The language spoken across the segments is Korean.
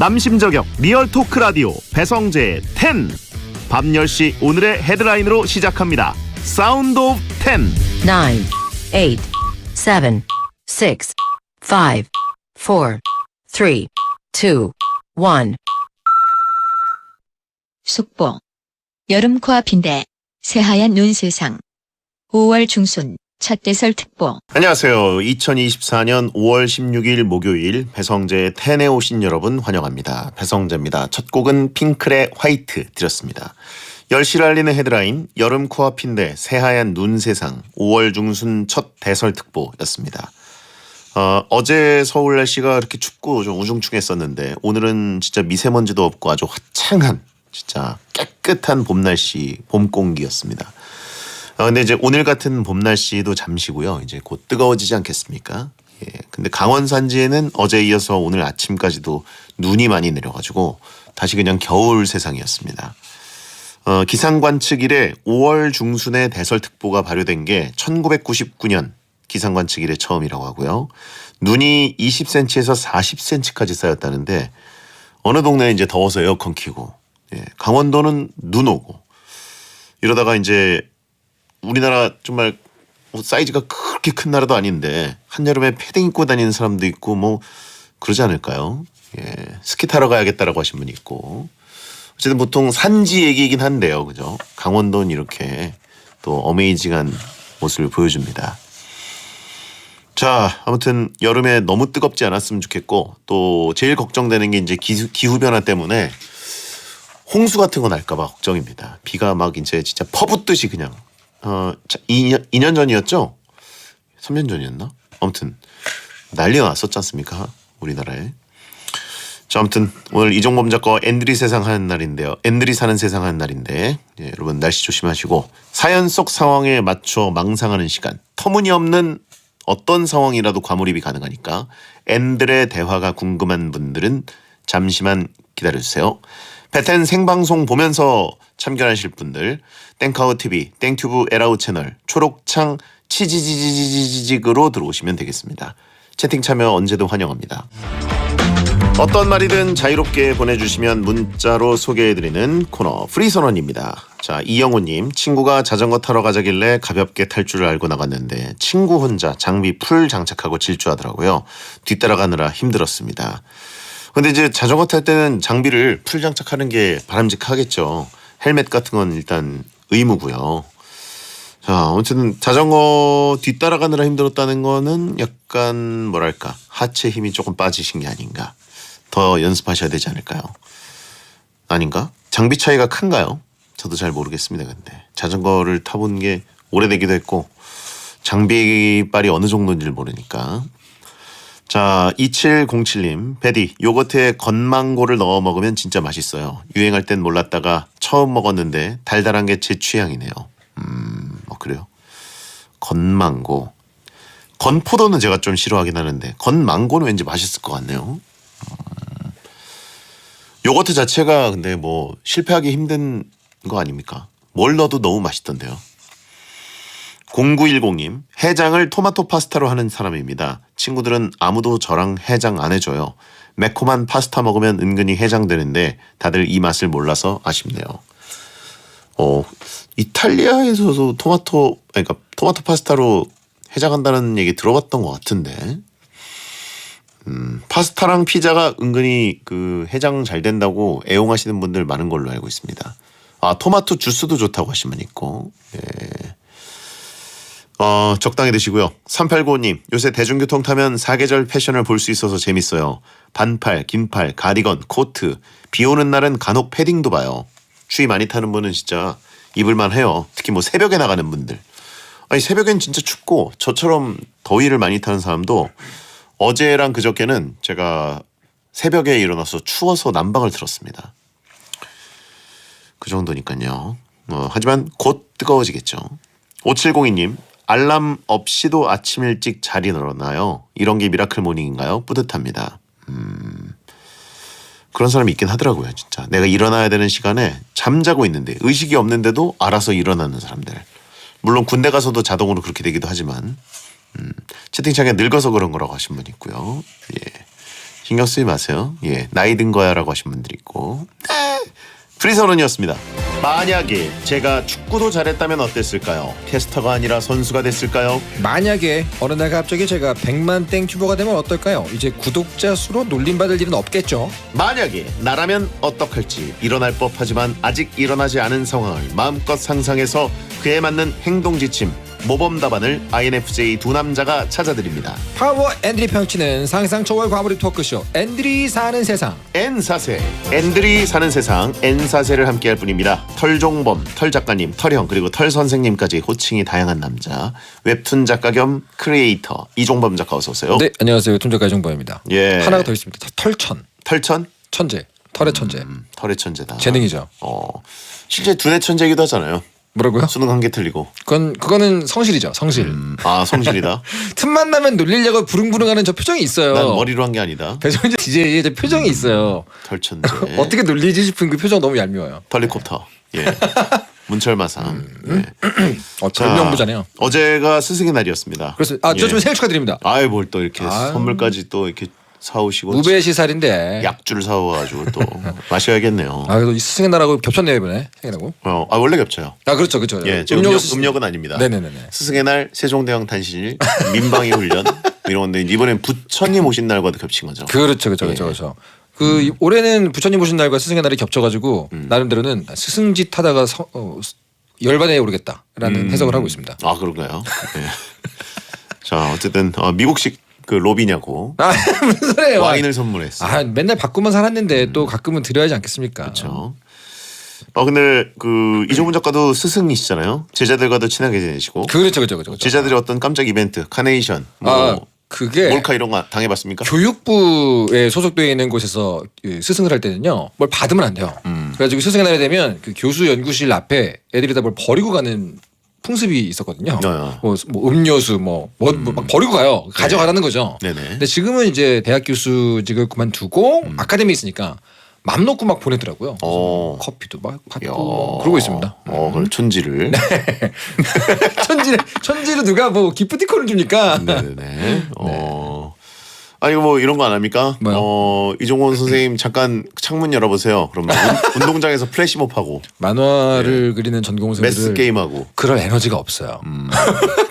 남심저격 리얼 토크 라디오 배성재의 10. 밤 10시 오늘의 헤드라인으로 시작합니다. 사운드 오브 10. 9, 8, 7, 6, 5, 4, 3, 2, 1. 속보. 여름 코앞인데 새하얀 눈 세상. 5월 중순 첫 대설특보. 안녕하세요. 2024년 5월 16일 목요일 배성재의 10에 오신 여러분 환영합니다. 배성재입니다. 첫 곡은 핑클의 화이트 드렸습니다. 10시를 알리는 헤드라인 여름 코앞인데 새하얀 눈 세상 5월 중순 첫 대설특보였습니다. 어제 서울 날씨가 이렇게 춥고 좀 우중충했었는데 오늘은 진짜 미세먼지도 없고 아주 화창한 진짜 깨끗한 봄 날씨, 봄 공기였습니다. 근데 이제 오늘 같은 봄 날씨도 잠시고요. 이제 곧 뜨거워지지 않겠습니까? 예. 근데 강원 산지에는 어제 이어서 오늘 아침까지도 눈이 많이 내려가지고 다시 그냥 겨울 세상이었습니다. 기상관측 이래 5월 중순에 대설특보가 발효된 게 1999년 기상관측 이래 처음이라고 하고요. 눈이 20cm에서 40cm까지 쌓였다는데 어느 동네에 이제 더워서 에어컨 켜고 예. 강원도는 눈 오고 이러다가 이제 우리나라 정말 사이즈가 그렇게 큰 나라도 아닌데 한여름에 패딩 입고 다니는 사람도 있고 뭐 그러지 않을까요? 예, 스키 타러 가야겠다라고 하신 분이 있고 어쨌든 보통 산지 얘기이긴 한데요. 그죠? 강원도는 이렇게 또 어메이징한 모습을 보여줍니다. 자, 아무튼 여름에 너무 뜨겁지 않았으면 좋겠고 또 제일 걱정되는 게 이제 기후변화 때문에 홍수 같은 거 날까 봐 걱정입니다. 비가 막 이제 진짜 퍼붓듯이 그냥 2년 전이었죠? 3년 전이었나? 아무튼 난리가 났었지 않습니까? 우리나라에. 자, 아무튼 오늘 이종범 작가 앤드리 세상 하는 날인데요. 앤드리 사는 세상 하는 날인데 예, 여러분 날씨 조심하시고 사연 속 상황에 맞춰 망상하는 시간. 터무니없는 어떤 상황이라도 과몰입이 가능하니까 앤들의 대화가 궁금한 분들은 잠시만 기다려주세요. 배텐 생방송 보면서 참견하실 분들 땡카우TV, 땡튜브 에라우 채널 초록창 치지지지지직으로 들어오시면 되겠습니다. 채팅 참여 언제도 환영합니다. 어떤 말이든 자유롭게 보내주시면 문자로 소개해드리는 코너 프리선언입니다. 자, 이영호님, 친구가 자전거 타러 가자길래 가볍게 탈 줄을 알고 나갔는데 친구 혼자 장비 풀 장착하고 질주하더라고요. 뒤따라가느라 힘들었습니다. 근데 이제 자전거 탈 때는 장비를 풀 장착하는 게 바람직하겠죠. 헬멧 같은 건 일단 의무고요. 자, 어쨌든 자전거 뒤따라가느라 힘들었다는 거는 약간 뭐랄까 하체 힘이 조금 빠지신 게 아닌가. 더 연습하셔야 되지 않을까요? 아닌가? 장비 차이가 큰가요? 저도 잘 모르겠습니다. 근데 자전거를 타본 게 오래되기도 했고 장비빨이 어느 정도인지를 모르니까. 자, 2707님, 베디, 요거트에 건망고를 넣어 먹으면 진짜 맛있어요. 유행할 땐 몰랐다가 처음 먹었는데 달달한 게 제 취향이네요. 그래요? 건망고. 건포도는 제가 좀 싫어하긴 하는데 건망고는 왠지 맛있을 것 같네요. 요거트 자체가 근데 뭐 실패하기 힘든 거 아닙니까? 뭘 넣어도 너무 맛있던데요. 0910님, 해장을 토마토 파스타로 하는 사람입니다. 친구들은 아무도 저랑 해장 안 해줘요. 매콤한 파스타 먹으면 은근히 해장되는데 다들 이 맛을 몰라서 아쉽네요. 이탈리아에서도 토마토 파스타로 해장한다는 얘기 들어봤던 것 같은데 파스타랑 피자가 은근히 그 해장 잘 된다고 애용하시는 분들 많은 걸로 알고 있습니다. 토마토 주스도 좋다고 하신 분 있고 예. 적당히 드시고요. 3895님, 요새 대중교통 타면 사계절 패션을 볼 수 있어서 재밌어요. 반팔, 긴팔, 가디건, 코트. 비 오는 날은 간혹 패딩도 봐요. 추위 많이 타는 분은 진짜 입을만 해요. 특히 뭐 새벽에 나가는 분들. 아니 새벽엔 진짜 춥고 저처럼 더위를 많이 타는 사람도 어제랑 그저께는 제가 새벽에 일어나서 추워서 난방을 틀었습니다. 그 정도니까요. 하지만 곧 뜨거워지겠죠. 5702님, 알람 없이도 아침 일찍 잘 일어나요. 이런 게 미라클 모닝인가요? 뿌듯합니다. 그런 사람이 있긴 하더라고요. 진짜 내가 일어나야 되는 시간에 잠자고 있는데 의식이 없는데도 알아서 일어나는 사람들. 물론 군대 가서도 자동으로 그렇게 되기도 하지만 채팅창에 늙어서 그런 거라고 하신 분 있고요. 예. 신경 쓰지 마세요. 예, 나이 든 거야라고 하신 분들이 있고. 프리선언이었습니다. 만약에 제가 축구도 잘했다면 어땠을까요? 캐스터가 아니라 선수가 됐을까요? 만약에 어느 날 갑자기 제가 100만 땡 튜버가 되면 어떨까요? 이제 구독자 수로 놀림받을 일은 없겠죠. 만약에 나라면 어떡할지 일어날 법하지만 아직 일어나지 않은 상황을 마음껏 상상해서 그에 맞는 행동 지침, 모범 답안을 INFJ 두 남자가 찾아드립니다. 파워 앤드리 평치는 상상 초월 과몰입 토크쇼 앤드리 사는 세상. N사세, 앤들이 사는 세상 N사세를 함께할 뿐입니다. 털종범, 털작가님, 털형 그리고 털선생님까지 호칭이 다양한 남자 웹툰 작가 겸 크리에이터 이종범 작가 어서 오세요. 네, 안녕하세요. 톤작가 이종범입니다. 예. 하나가 더 있습니다. 털천. 털천? 천재. 털의 천재. 털의 천재다. 재능이죠. 실제 두뇌 천재이기도 하잖아요. 뭐라고요? 수능 한 개 틀리고. 그거는 성실이죠. 성실. 아 성실이다. 틈만 나면 놀리려고 부릉부릉하는 저 표정이 있어요. 난 머리로 한 게 아니다. 배정재 DJ의 저 표정이 있어요. 털천재. 어떻게 놀리지 싶은 그 표정 너무 얄미워요. 털리콥터. 예. 문철마상. 예. 자, 별명부잖아요. 어제가 스승의 날이었습니다. 그래서 저 좀 생일 축하드립니다. 아이 뭘 또 이렇게 아유. 선물까지 또 이렇게 사오시고 무배 시살인데. 약주를 사와가지고 또 마셔야겠네요. 그래도 이 스승의 날하고 겹쳤네요 이번에 생일하고. 원래 겹쳐요. 그렇죠. 예, 음력은 아닙니다. 네네네. 스승의 날, 세종대왕 탄신일, 민방위 훈련 이런 건데 이번엔 부처님 오신 날과도 겹친 거죠. 그렇죠. 올해는 부처님 오신 날과 스승의 날이 겹쳐가지고 나름대로는 스승짓 하다가 열반에 오르겠다라는 해석을 하고 있습니다. 아 그런가요? 예. 자 어쨌든 미국식 그 로비냐고 무슨 소리예요? 와인을 선물했어. 맨날 받고만 살았는데 또 가끔은 드려야지 않겠습니까? 그렇죠. 근데 그 이종훈 작가도 스승이시잖아요. 제자들과도 친하게 지내시고. 그렇죠. 제자들의 어떤 깜짝 이벤트, 카네이션, 그게 몰카 이런 거 당해봤습니까? 교육부에 소속되어 있는 곳에서 스승을 할 때는요, 뭘 받으면 안 돼요. 그래가지고 스승의 날이 되면 그 교수 연구실 앞에 애들이 다 뭘 버리고 가는 풍습이 있었거든요. 뭐 음료수 막 버리고 가요. 가져가라는 거죠. 네네. 근데 지금은 이제 대학 교수직을 그만두고 아카데미에 있으니까 맘 놓고 막 보내더라고요. 커피도 막 받고 그러고 있습니다. 그럼 촌지를. 천지를 누가 뭐 기프티콘을 줍니까? 네네. 아니 뭐 이런 거 안 합니까? 뭐요? 이종원 선생님 잠깐 창문 열어보세요. 그러면 운동장에서 플래시몹하고 만화를 그리는 전공생들 매스 게임하고 그럴 에너지가 없어요.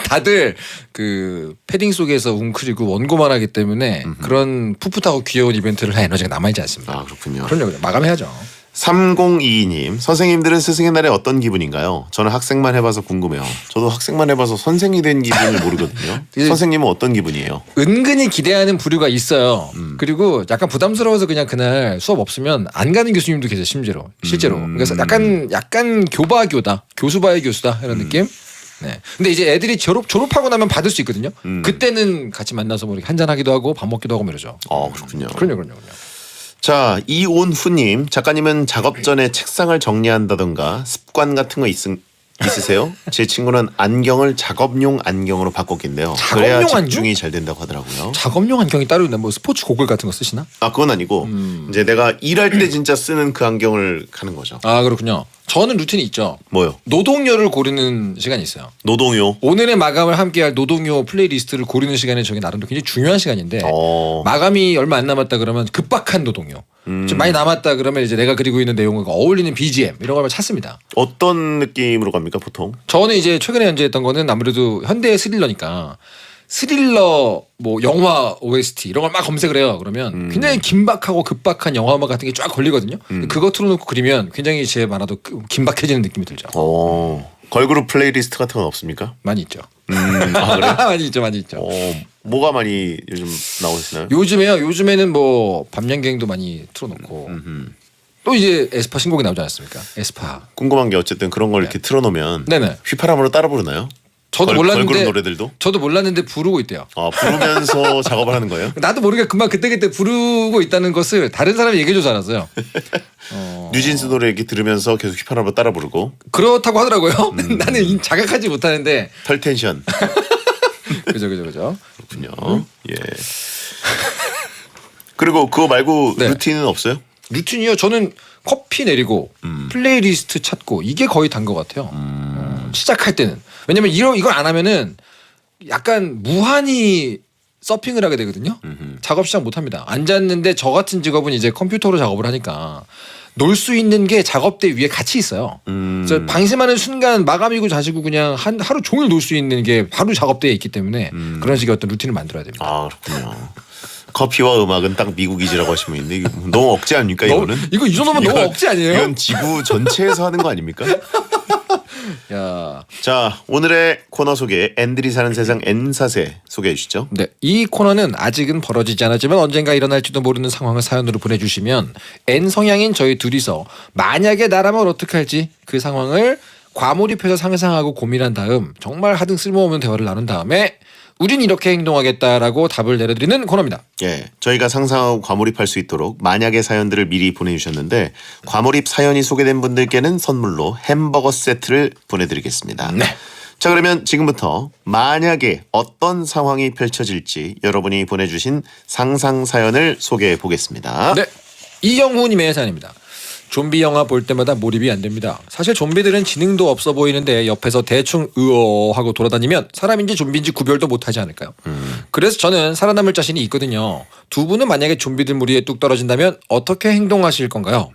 다들 그 패딩 속에서 웅크리고 원고만 하기 때문에 그런 풋풋하고 귀여운 이벤트를 할 에너지가 남아있지 않습니다. 아 그렇군요. 그럼요. 마감해야죠. 3022님 선생님들은 스승의 날에 어떤 기분인가요? 저는 학생만 해봐서 궁금해요. 저도 학생만 해봐서 선생이 된 기분을 모르거든요. 선생님은 어떤 기분이에요? 은근히 기대하는 부류가 있어요. 그리고 약간 부담스러워서 그냥 그날 수업 없으면 안 가는 교수님도 계세요. 실제로. 그래서 약간 교바교다. 교수바의 교수다 이런 느낌. 네. 근데 이제 애들이 졸업하고 나면 받을 수 있거든요. 그때는 같이 만나서 뭐 이렇게 한잔 하기도 하고 밥 먹기도 하고 이러죠. 그렇군요. 그럼요. 자, 이온후님 작가님은 작업 전에 책상을 정리한다던가 습관 같은 거 있으세요? 제 친구는 안경을 작업용 안경으로 바꿨긴데요. 그래야 작업용 집중이 잘 된다고 하더라고요. 작업용 안경이 따로 있나? 뭐 스포츠 고글 같은 거 쓰시나? 그건 아니고 이제 내가 일할 때 진짜 쓰는 그 안경을 하는 거죠. 그렇군요. 저는 루틴이 있죠. 뭐요? 노동요를 고르는 시간이 있어요. 노동요. 오늘의 마감을 함께할 노동요 플레이리스트를 고르는 시간이 저게 나름대로 굉장히 중요한 시간인데 마감이 얼마 안 남았다 그러면 급박한 노동요. 좀 많이 남았다 그러면 이제 내가 그리고 있는 내용과 어울리는 BGM 이런 걸 찾습니다. 어떤 느낌으로 갑니까 보통? 저는 이제 최근에 연재했던 거는 아무래도 현대 스릴러니까 스릴러 뭐 영화 OST 이런 걸 막 검색을 해요. 그러면 굉장히 긴박하고 급박한 영화 음악 같은 게 쫙 걸리거든요. 그거 틀어놓고 그리면 굉장히 제 만화도 긴박해지는 느낌이 들죠. 걸그룹 플레이리스트 같은 건 없습니까? 많이 있죠. 그래? 많이 있죠. 뭐가 많이 요즘 나오시나요? 요즘에는 뭐 밤양갱도 많이 틀어놓고 또 이제 에스파 신곡이 나오지 않았습니까? 에스파. 궁금한 게 어쨌든 그런 걸 이렇게 틀어놓으면 네네. 휘파람으로 따라 부르나요? 저도 몰랐는데 걸그룹 노래들도? 저도 몰랐는데 부르고 있대요. 부르면서 작업을 하는 거예요? 나도 모르게 금방 그때 부르고 있다는 것을 다른 사람이 얘기해줘서 알았어요. 뉴진스 노래 이렇게 들으면서 계속 휘파람으로 따라 부르고 그렇다고 하더라고요. 나는 자각하지 못하는데. 털텐션. 그죠. 그렇군요. 예. 그리고 그거 말고 네. 루틴은 없어요? 루틴이요? 저는 커피 내리고 플레이리스트 찾고 이게 거의 단 것 같아요. 시작할 때는. 왜냐면 이걸 안 하면은 약간 무한히 서핑을 하게 되거든요. 작업 시작 못 합니다. 앉았는데 저 같은 직업은 이제 컴퓨터로 작업을 하니까 놀 수 있는 게 작업대 위에 같이 있어요. 그래서 방심하는 순간 마감이고 자시고 그냥 하루 종일 놀 수 있는 게 바로 작업대에 있기 때문에 그런 식의 어떤 루틴을 만들어야 됩니다. 아 그렇군요. 커피와 음악은 딱 미국이지라고 하시면 있는데 이거 너무 억지 아닙니까 이거는? 이거 이 정도면 너무 억지 아니에요? 이건 지구 전체에서 하는 거 아닙니까? 야, 자 오늘의 코너 소개 앤들이 사는 세상 N사세 소개해 주시죠. 네, 이 코너는 아직은 벌어지지 않았지만 언젠가 일어날지도 모르는 상황을 사연으로 보내주시면 N 성향인 저희 둘이서 만약에 나라면 어떻게 할지 그 상황을 과몰입해서 상상하고 고민한 다음 정말 하등 쓸모없는 대화를 나눈 다음에 우린 이렇게 행동하겠다라고 답을 내려드리는 코너입니다. 예, 저희가 상상하고 과몰입할 수 있도록 만약의 사연들을 미리 보내주셨는데 과몰입 사연이 소개된 분들께는 선물로 햄버거 세트를 보내드리겠습니다. 네. 자 그러면 지금부터 만약에 어떤 상황이 펼쳐질지 여러분이 보내주신 상상 사연을 소개해 보겠습니다. 네, 이영후님의 사연입니다. 좀비 영화 볼 때마다 몰입이 안 됩니다. 사실 좀비들은 지능도 없어 보이는데 옆에서 대충 으어 하고 돌아다니면 사람인지 좀비인지 구별도 못하지 않을까요? 그래서 저는 살아남을 자신이 있거든요. 두 분은 만약에 좀비들 무리에 뚝 떨어진다면 어떻게 행동하실 건가요?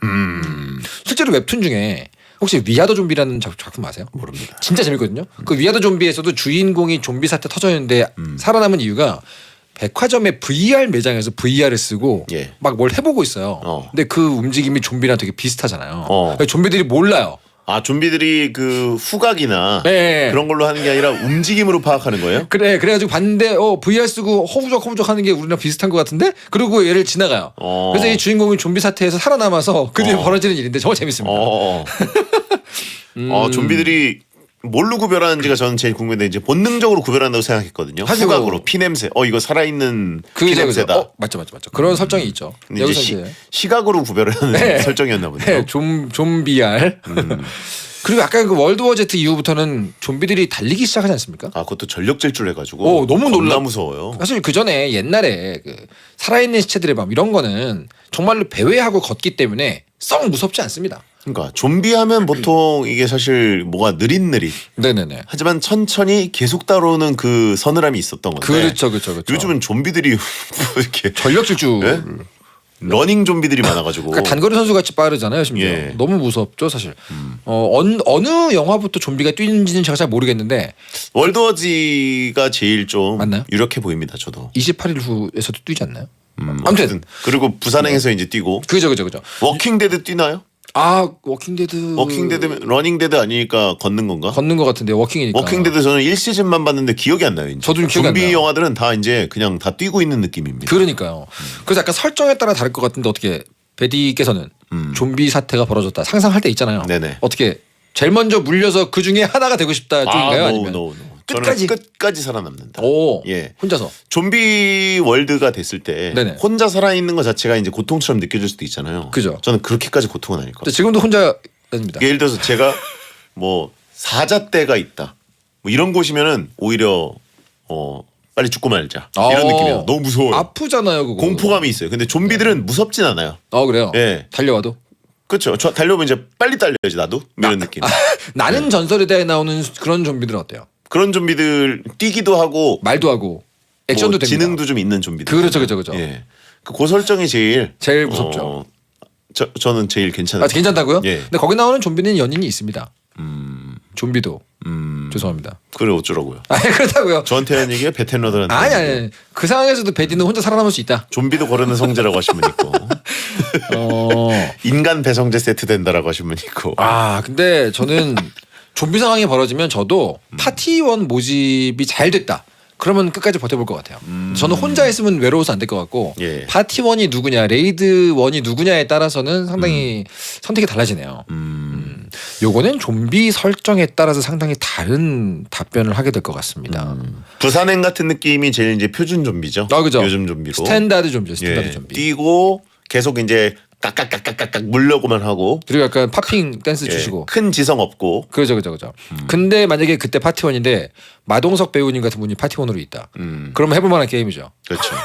실제로 웹툰 중에 혹시 위아더 좀비라는 작품 아세요? 모릅니다. 진짜 재밌거든요. 그 위아더 좀비에서도 주인공이 좀비 사태 터졌는데 살아남은 이유가 백화점의 VR 매장에서 VR을 쓰고 예. 막 뭘 해보고 있어요. 근데 그 움직임이 좀비랑 되게 비슷하잖아요. 그러니까 좀비들이 몰라요. 아 좀비들이 그 후각이나 네. 그런 걸로 하는 게 아니라 움직임으로 파악하는 거예요? 그래가지고 봤는데 VR 쓰고 허우적 하는 게 우리랑 비슷한 것 같은데 그리고 얘를 지나가요. 그래서 이 주인공이 좀비 사태에서 살아남아서 그 뒤에 벌어지는 일인데 정말 재밌습니다. 좀비들이 뭘로 구별하는지가 저는 제일 궁금한데 이제 본능적으로 구별한다고 생각했거든요. 사실 후각으로 피냄새. 이거 살아있는 피냄새다. 맞죠. 그런 설정이 있죠. 근데 여기서 이제 이제 시각으로 구별하는 네. 설정이었나 보네요. 네, 좀비R. 그리고 약간 그 월드워 Z 이후부터는 좀비들이 달리기 시작하지 않습니까? 아 그것도 전력 질주를 해가지고 너무 겁나 무서워요. 사실 그 전에 옛날에 그 살아있는 시체들의 밤 이런 거는 정말로 배회하고 걷기 때문에 썩 무섭지 않습니다. 그러니까 좀비하면 보통 이게 사실 뭐가 느릿느릿. 네네네. 하지만 천천히 계속 따라오는 그 서늘함이 있었던 건데. 그렇죠. 요즘은 좀비들이 뭐 이렇게 전력 질주. 네? 러닝 좀비들이 많아가지고. 그러니까 단거리 선수 같이 빠르잖아요, 심지어. 예. 너무 무섭죠, 사실. 어느 영화부터 좀비가 뛰는지는 제가 잘 모르겠는데 월드워즈가 제일 좀 맞나요? 유력해 보입니다. 저도. 28일 후에서도 뛰지 않나요? 아무튼 어쨌든 그리고 부산행에서 이제 뛰고. 그죠. 워킹데드 뛰나요? 아, 워킹데드. 워킹데드 러닝데드 아니니까 걷는 건가? 걷는 것 같은데 워킹이니까. 워킹데드 저는 1시즌만 봤는데 기억이 안 나요. 이제. 저도 좀 기억이 안 좀비 나요. 영화들은 다 이제 그냥 다 뛰고 있는 느낌입니다. 그러니까요. 그래서 약간 설정에 따라 다를 것 같은데 어떻게 베디께서는 좀비 사태가 벌어졌다 상상할 때 있잖아요. 네네. 어떻게 제일 먼저 물려서 그 중에 하나가 되고 싶다 쪽인가요? 아니면 no. 끝까지? 저는 끝까지 살아남는다. 오, 예. 혼자서. 좀비 월드가 됐을 때 네네. 혼자 살아있는 것 자체가 이제 고통처럼 느껴질 수도 있잖아요. 그죠. 저는 그렇게까지 고통은 아닐 것 근데 같아요. 지금도 혼자입니다. 예를 들어서 제가 뭐 사자떼가 있다. 뭐 이런 곳이면은 오히려 빨리 죽고 말자. 이런 느낌이에요. 너무 무서워요. 아프잖아요, 그거. 공포감이 있어요. 근데 좀비들은 무섭진 않아요. 그래요. 예. 달려와도. 그렇죠. 저 달려오면 이제 빨리 달려야지 나도 이런 느낌. 나는 전설의 대에 나오는 그런 좀비들은 어때요? 그런 좀비들 뛰기도 하고 말도 하고 액션도 뭐 됩니다. 지능도 좀 있는 좀비들. 그렇죠. 예. 그 설정이 제일 무섭죠. 저는 제일 괜찮아요. 괜찮다고요? 예. 근데 거기 나오는 좀비는 연인이 있습니다. 좀비도. 죄송합니다. 그래 어쩌라고요. 그렇다고요. 저한테 한 얘기가 베텐러들한테. 아니. 그 상황에서도 베디는 혼자 살아남을 수 있다. 좀비도 거르는 성재라고 하신 분 있고 인간 배성재 세트 된다라고 하신 분 있고. 근데 저는 좀비 상황이 벌어지면 저도 파티원 모집이 잘 됐다. 그러면 끝까지 버텨볼 것 같아요. 저는 혼자 있으면 외로워서 안 될 것 같고 예. 파티원이 누구냐 레이드원이 누구냐에 따라서는 상당히 선택이 달라지네요. 요거는 좀비 설정에 따라서 상당히 다른 답변을 하게 될 것 같습니다. 부산행 같은 느낌이 제일 이제 표준 좀비죠. 그죠. 요즘 좀비로. 스탠다드 좀비죠. 스탠다드 예. 좀비. 뛰고 계속 이제 깍깍깍깍깍 물려고만 하고. 그리고 약간 팝핑 댄스 예. 주시고. 큰 지성 없고. 그죠. 근데 만약에 그때 파티원인데 마동석 배우님 같은 분이 파티원으로 있다. 그러면 해볼 만한 게임이죠. 그렇죠.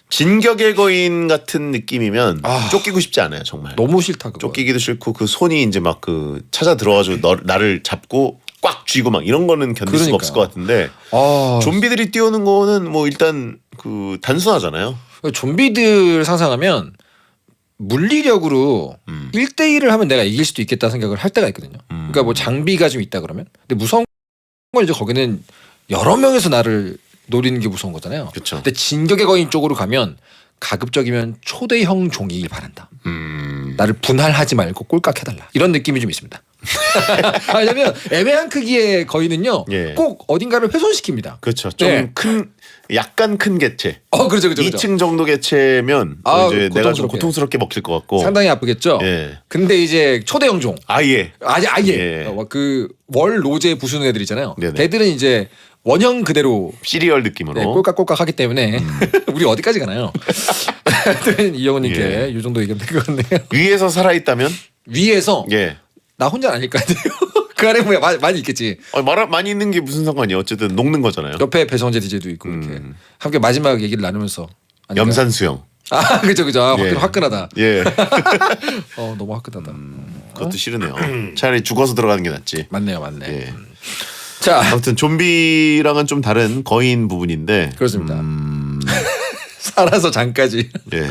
진격의 거인 같은 느낌이면 쫓기고 싶지 않아요, 정말. 너무 싫다 그거. 쫓기기도 싫고 그 손이 이제 막 그 찾아 들어와가지고 나를 잡고 꽉 쥐고 막 이런 거는 견딜 수가 그러니까요. 없을 것 같은데 아, 좀비들이 뛰어오는 거는 뭐 일단 그 단순하잖아요. 좀비들 상상하면 물리력으로 1대1을 하면 내가 이길 수도 있겠다 생각을 할 때가 있거든요. 그러니까 뭐 장비가 좀 있다 그러면. 근데 무서운 건 이제 거기는 여러 명에서 나를 노리는 게 무서운 거잖아요. 그쵸. 근데 진격의 거인 쪽으로 가면 가급적이면 초대형 종이길 바란다. 나를 분할하지 말고 꼴깍해달라. 이런 느낌이 좀 있습니다. 왜냐면 애매한 크기의 거인은요. 예. 꼭 어딘가를 훼손시킵니다. 그렇죠. 좀 네. 큰, 약간 큰 개체. 그렇죠. 2층 정도 개체면 이제 내가 좀 고통스럽게. 고통스럽게 먹힐 것 같고. 상당히 아프겠죠. 예. 근데 이제 초대형 종. 아예. 아예. 예. 그월 로제 부수는 애들 있잖아요. 네네. 걔들은 이제 원형 그대로 시리얼 느낌으로. 네, 꼴깍꼴깍 하기 때문에 우리 어디까지 가나요? 이영훈님께 예. 이 정도 얘기하면 될 것 같네요. 위에서 살아있다면? 위에서 예. 나 혼자 아닐 거 아니에요. 그 안에 뭐 많이 있겠지. 많이 있는 게 무슨 상관이에요? 어쨌든 녹는 거잖아요. 옆에 배성재 DJ도 있고 이렇게 함께 마지막 얘기를 나누면서 아닐까요? 염산 수영. 그죠. 예. 화끈하다. 예. 너무 화끈하다. 그것도 싫으네요. 차라리 죽어서 들어가는 게 낫지. 맞네. 예. 자, 아무튼 좀비랑은 좀 다른 거인 부분인데. 그렇습니다. 살아서 장까지. 예.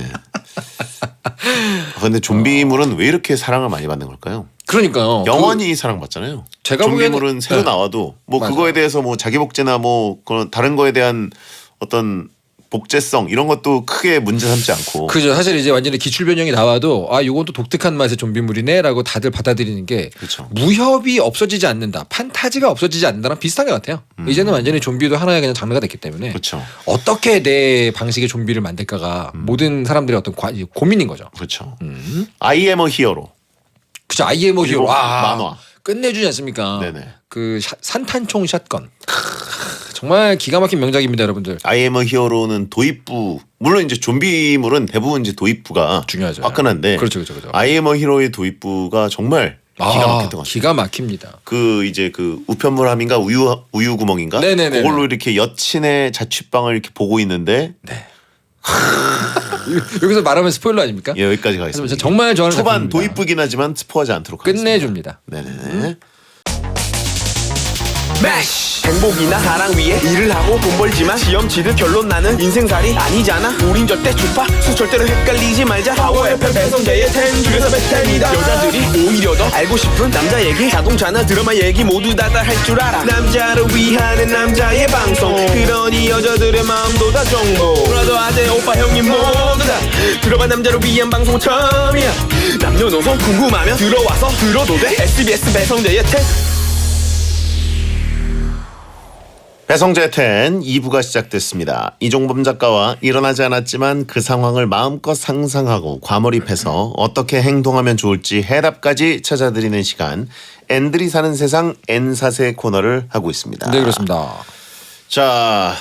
근데 좀비물은 왜 이렇게 사랑을 많이 받는 걸까요? 그러니까요. 영원히 사랑받잖아요. 제가 좀비물은 보기에는- 새로 네. 나와도 뭐 맞아요. 그거에 대해서 뭐 자기 복제나 뭐 그런 다른 거에 대한 어떤 복제성 이런 것도 크게 문제 삼지 않고. 그죠. 사실 이제 완전히 기출 변형이 나와도 요건 또 독특한 맛의 좀비물이네라고 다들 받아들이는 게 그렇죠. 무협이 없어지지 않는다, 판타지가 없어지지 않는다랑 비슷한 것 같아요. 이제는 완전히 좀비도 하나의 그냥 장르가 됐기 때문에 그렇죠. 어떻게 내 방식의 좀비를 만들까가 모든 사람들의 어떤 고민인 거죠. 그렇죠. I am a hero. 그죠. 아이엠오 그리고 히어로 만화. 끝내주지 않습니까? 네네. 그 산탄총 샷건 정말 기가 막힌 명작입니다, 여러분들. I am a hero는 도입부 물론 이제 좀비물은 대부분 이제 도입부가 중요하죠. 화끈한데. 그렇죠. I am a hero의 도입부가 정말 기가 막혔던 것 같아요. 기가 막힙니다. 그 이제 그 우편물함인가 우유 구멍인가 네네네네. 그걸로 이렇게 여친의 자취방을 이렇게 보고 있는데 여기서 말하면 스포일러 아닙니까? 예, 여기까지 하지만 가겠습니다. 저 정말 좋아하는 초반 작품입니다. 도입부긴 하지만 스포하지 않도록 하겠습니다. 끝내줍니다. 네네. 행복이나 사랑 위해 일을 하고 돈 벌지만 시험 치듯 결론 나는 인생살이 아니잖아. 우린 절대 주파수 절대로 헷갈리지 말자. 파워 FM 배성재의 10 중에서 베스트입니다. 여자들이 오히려 더 알고 싶은 남자 얘기, 자동차나 드라마 얘기 모두 다 할 줄 알아. 남자를 위하는 남자의 방송, 그러니 여자들의 마음도 다 정보. 브라더 아재 오빠 형님 모두 다 들어봐. 남자를 위한 방송 처음이야. 남녀노소 궁금하면 들어와서 들어도 돼. SBS 배성재의 10. 배성재 10 2부가 시작됐습니다. 이종범 작가와 일어나지 않았지만 그 상황을 마음껏 상상하고 과몰입해서 어떻게 행동하면 좋을지 해답까지 찾아드리는 시간 N들이 사는 세상 N사세 코너를 하고 있습니다. 네, 그렇습니다. 자,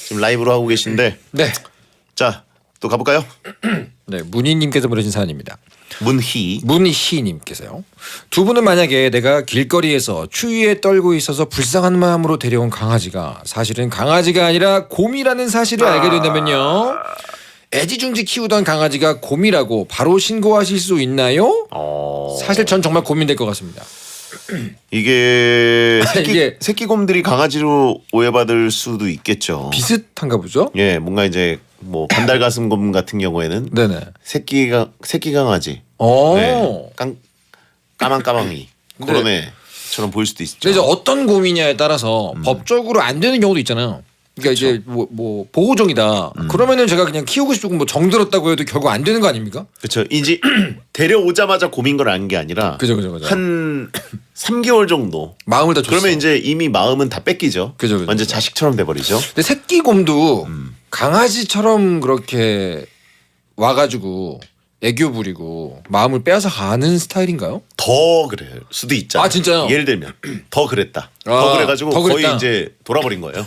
지금 라이브로 하고 계신데 네. 자, 또 가볼까요? 네, 문희님께서 보내신 사연입니다. 문희. 문희님께서요. 두 분은 만약에 내가 길거리에서 추위에 떨고 있어서 불쌍한 마음으로 데려온 강아지가 사실은 강아지가 아니라 곰이라는 사실을 알게 된다면요. 애지중지 키우던 강아지가 곰이라고 바로 신고하실 수 있나요? 사실 전 정말 고민될 것 같습니다. 이게 이게- 새끼곰들이 강아지로 오해받을 수도 있겠죠. 비슷한가 보죠? 예, 뭔가 이제 뭐 반달가슴곰 같은 경우에는 네네. 새끼 강아지. 오. 네. 까망까망이 네. 그런 애처럼 보일 수도 있죠. 근데 이제 어떤 곰이냐에 따라서 법적으로 안 되는 경우도 있잖아요. 그러니까 이제 뭐 보호종이다. 그러면은 제가 그냥 키우고 싶고 뭐 정들었다고 해도 결국 안 되는 거 아닙니까? 그렇죠. 이제 데려오자마자 곰인 걸 아는 게 아니라 그죠. 한 3개월 정도. 마음을 다 줬어. 그러면 이제 이미 마음은 다 뺏기죠. 그죠. 완전 자식처럼 돼버리죠. 근데 새끼 곰도 강아지처럼 그렇게 와가지고 애교 부리고 마음을 빼앗아 가는 스타일인가요? 더 그럴 수도 있잖아요. 아, 진짜요? 예를 들면 더 그랬다. 아, 더 그래가지고 더 그랬다. 거의 이제 돌아버린 거예요.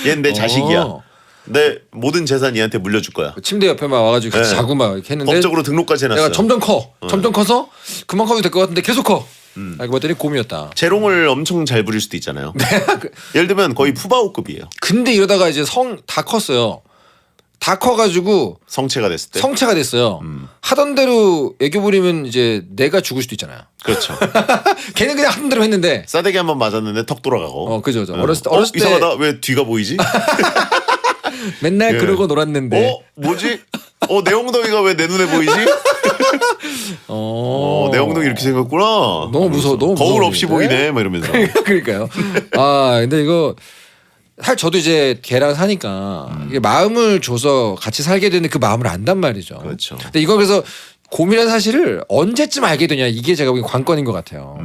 얘는 내 자식이야. 내 모든 재산 얘한테 물려줄 거야. 침대 옆에만 와가지고 같이 네. 자고 막 이렇게 했는데 법적으로 등록까지 해놨어요. 내가 점점 커. 점점 커서 그만 커도 될 것 같은데 계속 커. 알고 봤더니 곰이었다. 재롱을 엄청 잘 부릴 수도 있잖아요. 예를 들면 거의 푸바오급이에요. 근데 이러다가 이제 다 컸어요. 다 커가지고 성체가 됐을 때. 성체가 됐어요. 하던 대로 애교 부리면 이제 내가 죽을 수도 있잖아요. 그렇죠. 걔는 그냥 하던 대로 했는데. 싸대기 한번 맞았는데 턱 돌아가고. 그죠. 응. 어렸을 때 이상하다. 왜 뒤가 보이지? 맨날 예. 그러고 놀았는데. 뭐지? 내홍동이가 왜 내 눈에 보이지? 내홍동이 이렇게 생겼구나. 너무 무서워, 너무 거울 없이 무서운데? 보이네, 막 이러면서. 그러니까요. 근데 이거 저도 이제 걔랑 사니까 이게 마음을 줘서 같이 살게 되는데 그 마음을 안단 말이죠. 그렇죠. 근데 이거 그래서 곰이라는 사실을 언제쯤 알게 되냐 이게 제가 보기엔 관건인 것 같아요.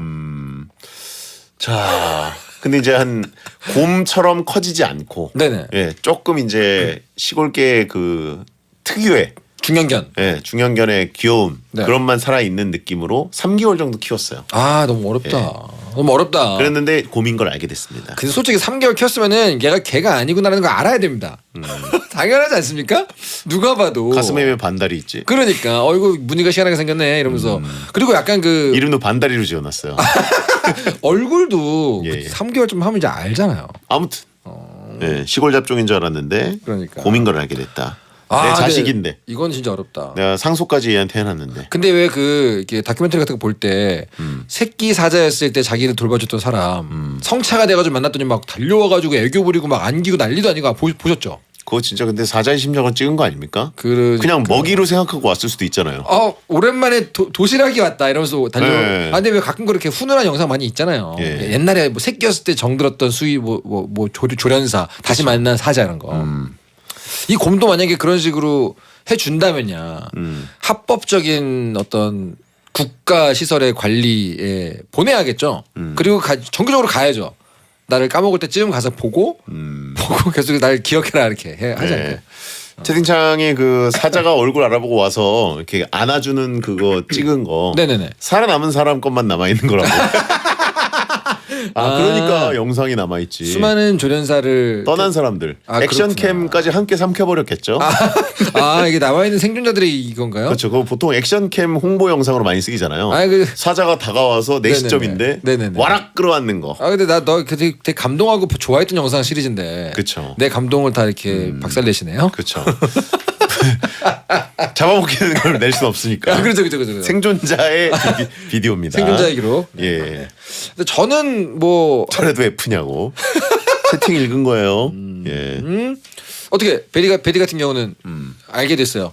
자, 근데 이제 한 곰처럼 커지지 않고, 네네. 예, 조금 이제 시골계 그 특유의 중형견. 중형견의 귀여움 네. 그런만 살아 있는 느낌으로 3개월 정도 키웠어요. 너무 어렵다. 너무 어렵다. 그랬는데 곰인 걸 알게 됐습니다. 근데 솔직히 3개월 키웠으면은 얘가 걔가 아니구나라는 걸 알아야 됩니다. 당연하지 않습니까? 누가 봐도 가슴에 왜 반달이 있지? 그러니까 이거 무늬가 희한하게 생겼네 이러면서 그리고 약간 그 이름도 반다리로 지어놨어요. 얼굴도 예, 그 예. 3개월 좀 하면 이제 알잖아요. 아무튼 시골 잡종인 줄 알았는데 그러니까. 곰인 걸 알게 됐다. 내 근데 자식인데 이건 진짜 어렵다. 내가 상속까지 얘한테 해놨는데. 근데 왜 이렇게 다큐멘터리 같은 거 볼 때 새끼 사자였을 때 자기를 돌봐줬던 사람 성차가 돼가지고 만났더니 막 달려와가지고 애교 부리고 막 안기고 난리도 아니고 보셨죠? 그거 진짜 근데 사자의 심정을 찍은 거 아닙니까? 그러니까. 그냥 먹이로 생각하고 왔을 수도 있잖아요. 오랜만에 도시락이 왔다 이러면서 달려. 네. 근데 왜 가끔 그렇게 훈훈한 영상 많이 있잖아요. 예. 옛날에 뭐 새끼였을 때 정들었던 수위 조련사 다시 만난 사자 이런 거. 이 곰도 만약에 그런 식으로 해준다면야 합법적인 어떤 국가 시설의 관리에 보내야겠죠. 그리고 정규적으로 가야죠. 나를 까먹을 때쯤 가서 보고 계속 날 기억해라 이렇게 하잖아요. 네. 채팅창에 그 사자가 얼굴 알아보고 와서 이렇게 안아주는 그거 찍은 거 네네네. 살아남은 사람 것만 남아있는 거라고. 그러니까 영상이 남아있지. 수많은 조련사를 떠난 사람들 액션캠까지 함께 삼켜버렸겠죠. 이게 남아 있는 생존자들이 이건가요? 그렇죠. 그거 보통 액션캠 홍보 영상으로 많이 쓰이잖아요. 사자가 다가와서 내 네네네. 시점인데 네네네. 와락 끌어안는 거. 근데 너 되게 감동하고 좋아했던 영상 시리즈인데. 그쵸. 내 감동을 다 이렇게 박살내시네요. 그렇죠. 잡아먹히는 걸 낼 수는 없으니까. 그렇죠. 생존자의 비디오입니다. 생존자의 기록. 예. 근데 저는 저래도 F냐고. 채팅 읽은 거예요. 예. 어떻게 베리 같은 경우는 알게 됐어요.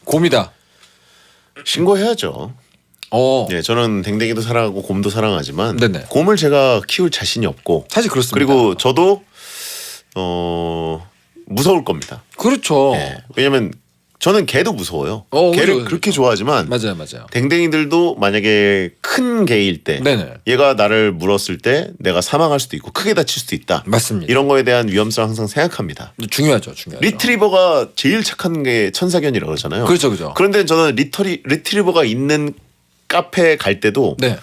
곰이다. 신고해야죠. 예, 저는 댕댕이도 사랑하고 곰도 사랑하지만 네네. 곰을 제가 키울 자신이 없고 사실 그렇습니다. 그리고 저도 무서울 겁니다. 그렇죠. 예, 왜냐면 저는 개도 무서워요. 개를 그렇죠. 그렇게 좋아하지만 맞아요. 댕댕이들도 만약에 큰 개일 때 네네. 얘가 나를 물었을 때 내가 사망할 수도 있고 크게 다칠 수도 있다. 맞습니다. 이런 거에 대한 위험성을 항상 생각합니다. 중요하죠. 리트리버가 제일 착한 게 천사견이라고 그러잖아요. 그렇죠. 그런데 저는 리트리버가 있는 카페 갈 때도 네.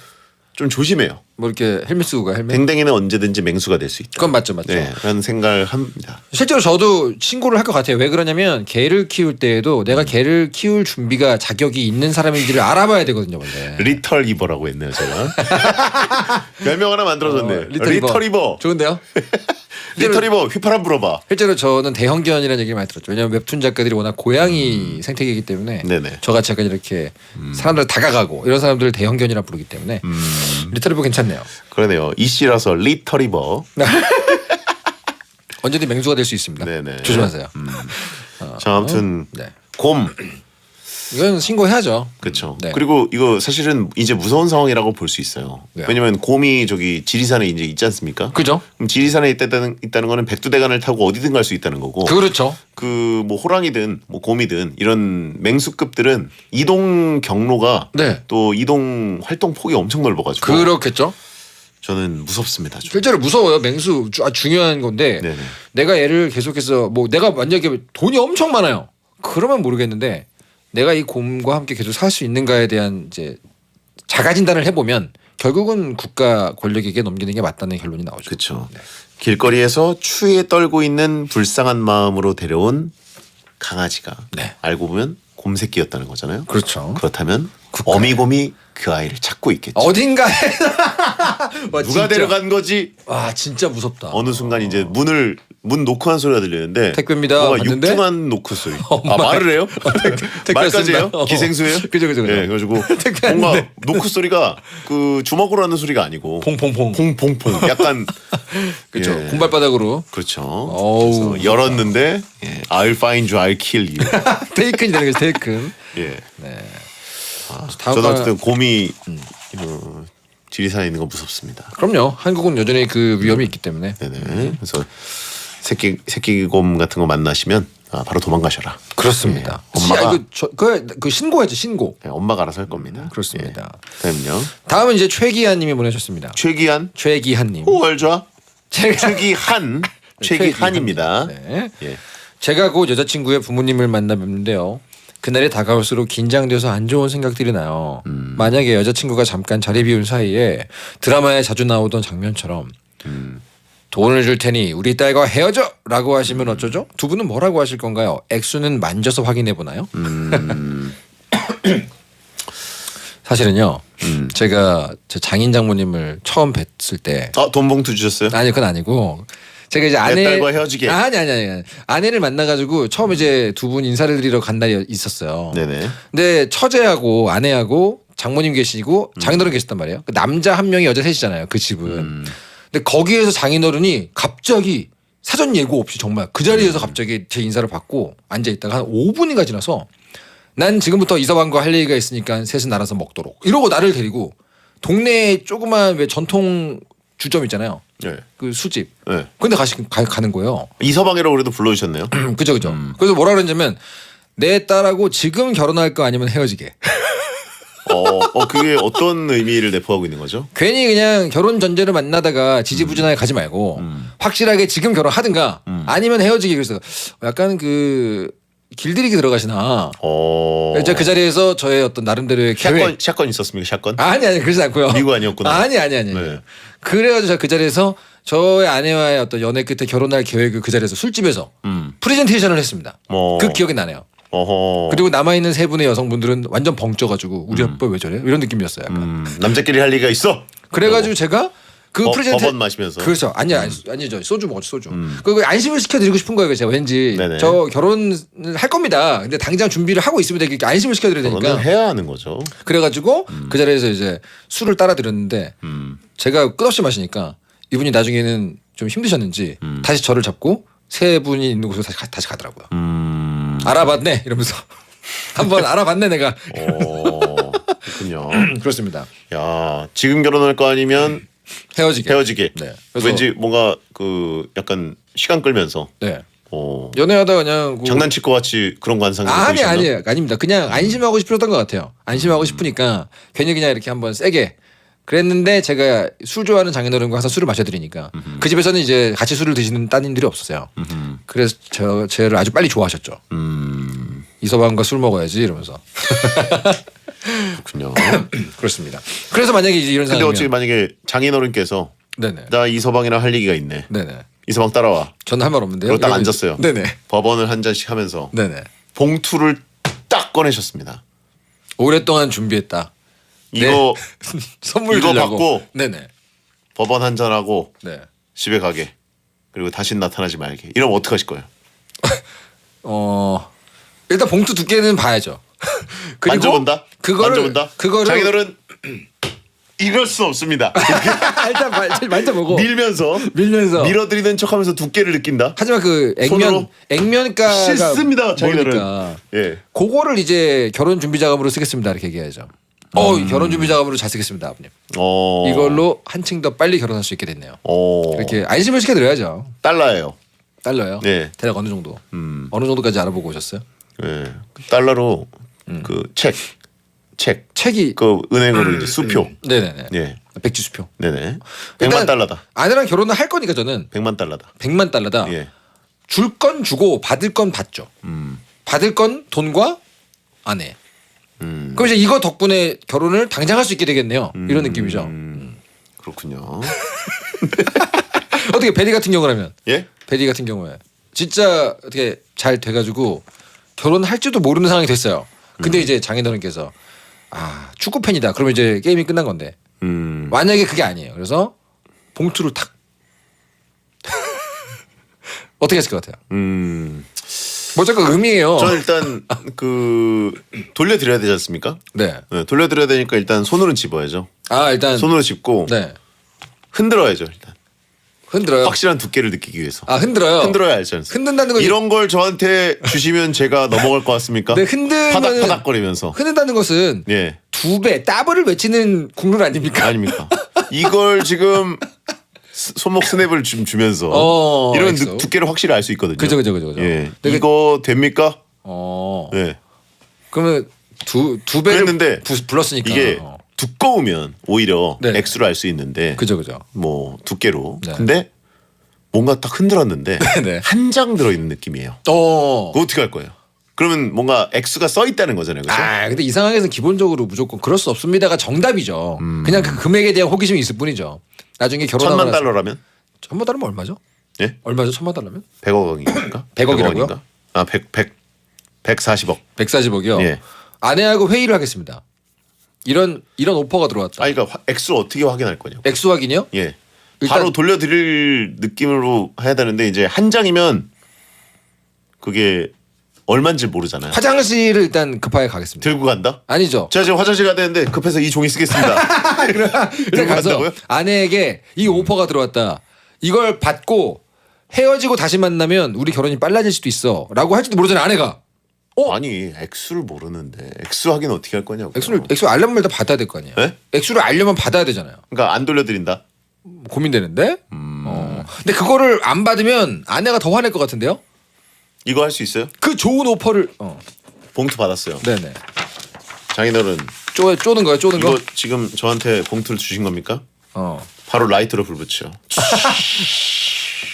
좀 조심해요. 뭐 이렇게 헬멧 쓰고 가 헬멧. 댕댕이는 언제든지 맹수가 될 수 있다. 그건 맞죠. 네, 라는 생각을 합니다. 실제로 저도 신고를 할 것 같아요. 왜 그러냐면 개를 키울 때에도 내가 개를 키울 준비가 자격이 있는 사람인지를 알아봐야 되거든요. 원래. 리털리버라고 했네요, 제가. 별명 하나 만들어줬네. 리터리버. 좋은데요? 리터리버 휘파람 불어봐. 실제로 저는 대형견이라는 얘기를 많이 들었죠. 왜냐하면 웹툰 작가들이 워낙 고양이 생태계이기 때문에 네네. 저같이 약간 이렇게 사람들 다가가고 이런 사람들을 대형견이라 부르기 때문에 리터리버 괜찮네요. 그러네요. 이씨라서 리터리버. 언제든 맹수가 될 수 있습니다. 네네. 조심하세요. 자, 아무튼 네. 곰. 이건 신고해야죠. 그렇죠. 네. 그리고 이거 사실은 이제 무서운 상황이라고 볼 수 있어요. 네. 왜냐면 곰이 저기 지리산에 이제 있지 않습니까? 그죠? 그럼 지리산에 있다는 거는 백두대간을 타고 어디든 갈 수 있다는 거고. 그렇죠. 그 뭐 호랑이든 뭐 곰이든 이런 맹수급들은 이동 경로가 네. 또 이동 활동 폭이 엄청 넓어가지고 그렇겠죠. 저는 무섭습니다. 좀. 실제로 무서워요. 맹수 중요한 건데 네네. 내가 얘를 계속해서 뭐 내가 만약에 돈이 엄청 많아요. 그러면 모르겠는데 내가 이 곰과 함께 계속 살 수 있는가에 대한 이제 자가 진단을 해보면 결국은 국가 권력에게 넘기는 게 맞다는 결론이 나오죠. 그렇죠. 길거리에서 추위에 떨고 있는 불쌍한 마음으로 데려온 강아지가 네. 알고 보면 곰새끼였다는 거잖아요. 그렇죠. 그렇다면 어미곰이 그 아이를 찾고 있겠죠. 어딘가에 와, 누가 진짜. 데려간 거지? 와 진짜 무섭다. 어느 순간 이제 문 노크한 소리가 들리는데 택배입니다. 뭔가 봤는데? 육중한 노크 소리. 아 엄마. 말을 해요? 말까지 해요? 택배였습니다. 기생수예요? 그죠. 네, 그래가지고 택배 뭔가 왔는데. 노크 소리가 그 주먹으로 하는 소리가 아니고 퐁퐁퐁. 퐁퐁퐁 약간 그렇죠. 예. 공발바닥으로 그렇죠. 어우, 그래서 열었는데 예. I'll find you, I'll kill you. 테이큰이 되는 거죠. 테이큰. 예. 다음 저도 번- 어쨌든 곰이 지리산에 있는 건 무섭습니다. 그럼요. 한국은 여전히 그 위험이 있기 때문에. 네네. 그래서 새끼곰 같은 거 만나시면 바로 도망가셔라. 그렇습니다. 예. 엄마가 그 신고했죠. 신고. 네, 엄마가 알아서 할 겁니다. 그렇습니다. 예. 다음요. 다음은 이제 최기한님이 보내셨습니다. 최기한. 최기한님. 뭘 좋아? 제가 최기한. 최기한입니다. 네. 예. 제가 곧 여자친구의 부모님을 만나 뵙는데요. 그날이 다가올수록 긴장돼서 안 좋은 생각들이 나요. 만약에 여자친구가 잠깐 자리 비운 사이에 드라마에 자주 나오던 장면처럼 돈을 줄 테니 우리 딸과 헤어져! 라고 하시면 어쩌죠? 두 분은 뭐라고 하실 건가요? 액수는 만져서 확인해 보나요? 사실은요. 제가 제 장인 장모님을 처음 뵀을 때 돈 봉투 주셨어요? 아니 그건 아니고 제가 이제 아내 딸과 헤어지게. 아니 아내를 만나가지고 처음 이제 두 분 인사를 드리러 간 날이 있었어요. 네네. 근데 처제하고 아내하고 장모님 계시고 장인어른 계셨단 말이에요. 그 남자 한 명이 여자 셋이잖아요. 그 집은. 근데 거기에서 장인어른이 갑자기 사전 예고 없이 정말 그 자리에서 갑자기 제 인사를 받고 앉아 있다가 한 5분인가 지나서 난 지금부터 이서방과 할 얘기가 있으니까 셋은 나눠서 먹도록 이러고 나를 데리고 동네에 조그만 왜 전통 주점 있잖아요. 네. 그 수집. 네. 근데 가는 거예요. 이서방이라고 그래도 불러주셨네요. 그죠. 그래서 뭐라 그랬냐면 내 딸하고 지금 결혼할 거 아니면 헤어지게. 그게 어떤 의미를 내포하고 있는 거죠? 괜히 그냥 결혼 전제를 만나다가 지지부진하게 가지 말고 확실하게 지금 결혼하든가 아니면 헤어지게. 그래서 약간 그 길들이기 들어가시나. 제가 그 자리에서 저의 어떤 나름대로의 계획. 샷건 있었습니까? 샷건? 아니 그러지 않고요. 미국 아니었구나. 아니. 네. 그래가지고 제가 그 자리에서 저의 아내와의 어떤 연애 끝에 결혼할 계획을 그 자리에서 술집에서 프레젠테이션을 했습니다. 그 기억이 나네요. 어허. 그리고 남아있는 세 분의 여성분들은 완전 벙쪄가지고 우리 아빠 왜 저래? 이런 느낌이었어요. 약간. 남자끼리 할 얘기가 있어. 그래가지고 제가 그 프레젠테 버번 마시면서. 그렇죠. 아니죠. 소주 먹었죠. 소주. 그거 안심을 시켜드리고 싶은 거예요. 제가 왠지 네네. 저 결혼을 할 겁니다. 근데 당장 준비를 하고 있으면 되니까 안심을 시켜드려야 되니까. 그거는 해야 하는 거죠. 그래가지고 그 자리에서 이제 술을 따라 드렸는데 제가 끝없이 마시니까 이분이 나중에는 좀 힘드셨는지 다시 저를 잡고 세 분이 있는 곳으로 다시 가더라고요. 알아봤네 이러면서 한번 알아봤네 내가. 그렇군요. 그렇습니다. 야, 지금 결혼할 거 아니면 헤어지게. 네. 그래서 왠지 뭔가 그 약간 시간 끌면서 네. 연애하다 그냥 그 장난칠 것 같이 그런 관상이 아닙니다. 그냥 안심하고 싶었던 것 같아요. 안심하고 싶으니까 괜히 그냥 이렇게 한번 세게 그랬는데 제가 술 좋아하는 장인어른과 항상 술을 마셔드리니까 그 집에서는 이제 같이 술을 드시는 따님들이 없었어요. 그래서 쟤를 아주 빨리 좋아하셨죠. 이서방과 술 먹어야지 이러면서. 그렇군요. 그렇습니다. 그래서 만약에 이제 이런 근데 상황이면 어찌 만약에 장인어른께서 네네. 나 이서방이랑 할 얘기가 있네. 네네. 이서방 따라와. 저는 할 말 없는데요. 그리고 딱 이러면 앉았어요. 이제- 네네. 법원을 한 잔씩 하면서 네네. 봉투를 딱 꺼내셨습니다. 오랫동안 준비했다. 이거 선물 이거 주려고. 받고 네네. 법원 한 잔하고 네. 집에 가게. 그리고 다신 나타나지 말게. 이러면 어떡하실 거예요? 일단 봉투 두께는 봐야죠. 그리고 만져본다? 그거를 장인어른 이럴 수 없습니다. 일단 만져보고 밀면서 밀어드리는 척하면서 두께를 느낀다. 하지만 그 손으로? 액면가가 싫습니다, 장인어른. 모르니까 예. 그거를 이제 결혼 준비 자금으로 쓰겠습니다 이렇게 얘기해야죠. 결혼 준비 자금으로 잘 쓰겠습니다 아버님. 이걸로 한층 더 빨리 결혼할 수 있게 됐네요. 이렇게 안심을 시켜드려야죠. 달러예요. 달러요? 네. 대략 어느 정도? 어느 정도까지 알아보고 오셨어요? 예. 달러로 그 책이 그 은행으로 이제 수표. 네네네. 예. 백지수표. 네네. 일단 100만 달러다. 아내랑 결혼을 할 거니까 저는 100만 달러다. 100만 달러다. 예. 줄 건 주고 받을 건 받죠. 받을 건 돈과 아내. 그럼 이제 이거 덕분에 결혼을 당장 할 수 있게 되겠네요. 이런 느낌이죠. 그렇군요. 어떻게 베리 같은 경우라면 예? 베리 같은 경우에 진짜 어떻게 잘 돼가지고 결혼할지도 모르는 상황이 됐어요. 근데 이제 장인어른께서 축구 팬이다. 그러면 이제 게임이 끝난 건데 만약에 그게 아니에요. 그래서 봉투를 탁 어떻게 했을 것 같아요? 뭐 잠깐 의미예요. 저는 일단 그 돌려드려야 되지 않습니까? 네. 네, 돌려드려야 되니까 일단 손으로는 집어야죠. 아 일단 손으로 집고 네 흔들어야죠 일단. 흔들어요. 확실한 두께를 느끼기 위해서. 아 흔들어요. 흔들어야 알지 않습니까? 흔든다는 거 이런 걸 저한테 주시면 제가 넘어갈 것 같습니까? 네, 흔들면은- 파닥파닥거리면서. 흔든다는 것은 예. 2배 더블을 외치는 국룰 아닙니까? 아닙니까? 이걸 지금 손목 스냅을 좀 주면서 이런 엑소. 두께를 확실히 알 수 있거든요. 그죠. 예. 근데 이거 됩니까? 네. 예. 그러면 두 배를 그랬는데 불렀으니까 이게 두꺼우면 오히려 네. 액수를 알 수 있는데 그죠. 뭐 두께로. 네. 근데 뭔가 딱 흔들었는데 네. 한 장 들어있는 느낌이에요. 그거 어떻게 할 거예요? 그러면 뭔가 액수가 써 있다는 거잖아요. 그렇죠? 아 근데 이 상황에서는 기본적으로 무조건 그럴 수 없습니다가 정답이죠. 그냥 그 금액에 대한 호기심이 있을 뿐이죠. 나중에 결혼하고 1,000만 달러라면? 1,000만 달러면 얼마죠? 예? 얼마죠? 1,000만 달러면? 100억인가? 100억이라고요? 아, 140억. 140억이요. 예. 아내하고 회의를 하겠습니다. 이런 오퍼가 들어왔다. 아니 그러니까 액수 어떻게 확인할 거냐고. 액수 확인이요? 예. 일단- 바로 돌려드릴 느낌으로 해야 되는데 이제 한 장이면 그게 얼마인지 모르잖아요. 화장실을 일단 급하게 가겠습니다. 들고 간다? 아니죠. 제가 지금 화장실 가야 되는데 급해서 이 종이 쓰겠습니다. 일단 들고 가서 간다고요? 아내에게 이 오퍼가 들어왔다. 이걸 받고 헤어지고 다시 만나면 우리 결혼이 빨라질 수도 있어라고 할지도 모르잖아요. 아내가. 아니 액수를 모르는데 액수 확인 어떻게 할 거냐고. 액수 알려면 일단 받아야 될 거 아니에요. 네? 액수를 알려면 받아야 되잖아요. 그러니까 안 돌려드린다. 고민되는데. 근데 그거를 안 받으면 아내가 더 화낼 것 같은데요. 이거 할 수 있어요? 그 좋은 오퍼를 봉투 받았어요. 네네 장인어른 쪼는 거야 쪼는 이거 거. 지금 저한테 봉투를 주신 겁니까? 어. 바로 라이터로 불 붙여.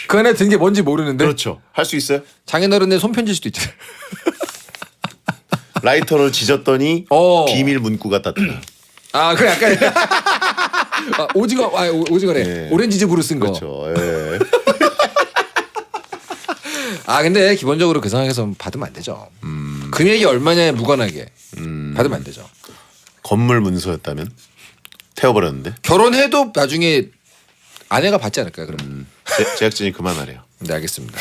그 안에 든 게 뭔지 모르는데. 그렇죠. 할 수 있어요? 장인어른의 손편지일 수도 있지. 라이터를 지졌더니 비밀 문구가 떴다. 아 그래 약간 오징어래. 예. 오렌지즙으로 쓴 거. 그렇죠. 예. 아 근데 기본적으로 그 상황에서 받으면 안 되죠. 금액이 얼마냐에 무관하게 받으면 안 되죠. 건물 문서였다면 태워버렸는데 결혼해도 나중에 아내가 받지 않을까요? 그럼. 제작진이 그만하래요. 네 알겠습니다.